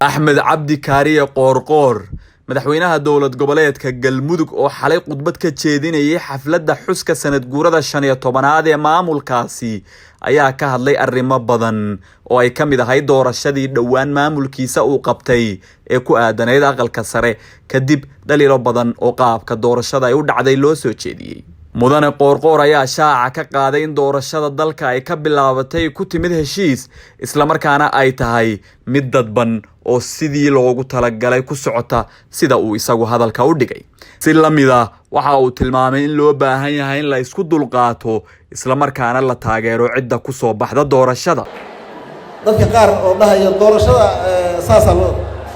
أحمد عبدي كارية قورقور مدحوينها دولة goboleedka galmudug oo xalay khudbad ka jeedinayay xafladda xuska sanad guurada 15aad ee maamulkaasi ayaa ka hadlay arrimo badan oo ay kamid ahay doorashadii dhawaan maamulkiisa uu qabtay ee ku aadaneyd aqalka sare kadib dhaliilo badan oo qaabka doorashada ay u dhacday loo soo jeediyay mudane qoorqoor ayaa shaaca ka qaaday in doorashada dalka ay ka bilaabatay ku timid heshiis isla markaana ay tahay mid dadban oo sidii loogu talagalay ku socota sida uu isagu hadalka u dhigay si lamida waxa uu tilmaamay in loo baahan yahay in la isku dulqaato isla markaana la taageero cidda ku soo baxda doorashada dadka qaar oo dhahayo doorashada saasa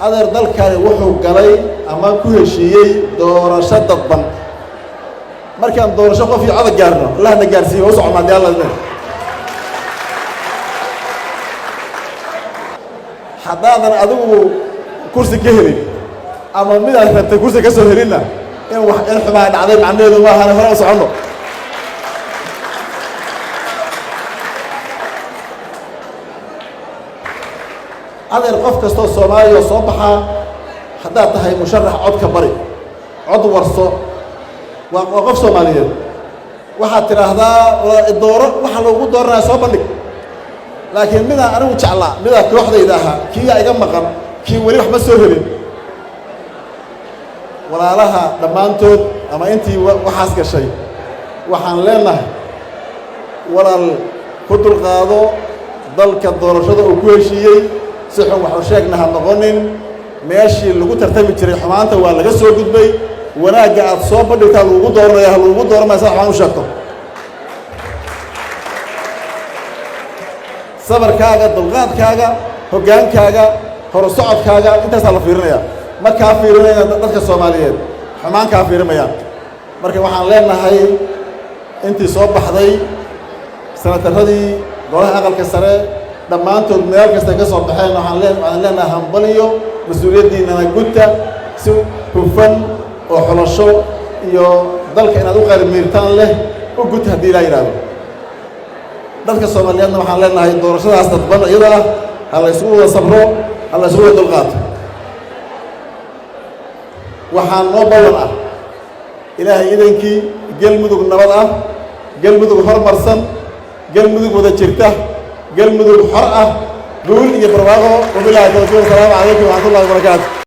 adeer dalkani wuxuu galay ama ku heshiiyay doorasho dadban markaan doorasho qof iyo cod gaarno allahna gaarsiiyo oo socmaad yaalada haddaadan adigu kursi ka helin ama mid aad rabtay kursi ka soo helina in wax in xumaa dhacday macnaheedu ma aha hore u socono adeer qof kastoo Soomaaliya soo baxa haddaad tahay musharax codka bari cod warso waa qof Soomaaliyeed waxaad tiraahdaa dooro waxa lagu dooranaa soo bandhig laakiin mida anigu jeclaa mida kooxdayda aha kii iga maqan kii wali wax ma soo helin walaalaha dhamaantood ama intii waxaas gashay waxaan leenahay walaal ku dulqaado dalka doorashada uu ku heshiiyay si xun wax u sheegnaha noqonin meeshii lagu tartami jiray xumaanta waa laga soo gudbay wanaaga aad soo bandhigtaa lagu dooranaya sax waxaan u sheegto sabarkaaga dulqaadkaaga hogaankaaga hor socodkaaga intaas la fiirinaya ma ka fiirinaya dadka Soomaaliyeed xumaan ka fiirimayaan marka waxaan leenahay intii soo baxday sanadradii golaha aqalka sare dhamaantood meel kasta ka soo baxeen waxaan leenahay hambaliyo mas'uuliyadiina gudta si hufan oo xulasho iyo dalka inaad u qarmiirtaan leh u gud hadii la yiraahdo dadka Soomaaliyeedna waxaan leenahay doorashadaas dadban iyada hal isku wada sabro hal isku wada dulqaato waxaan noo balan ah ilaahay idinkii galmudug nabad ah galmudug hormarsan galmudug wada jirta galmudug xor ah guul iyo barwaaqo wabillahi tawfiiq. Assalaamu calaykum wa rahmatullahi wa barakaatuh.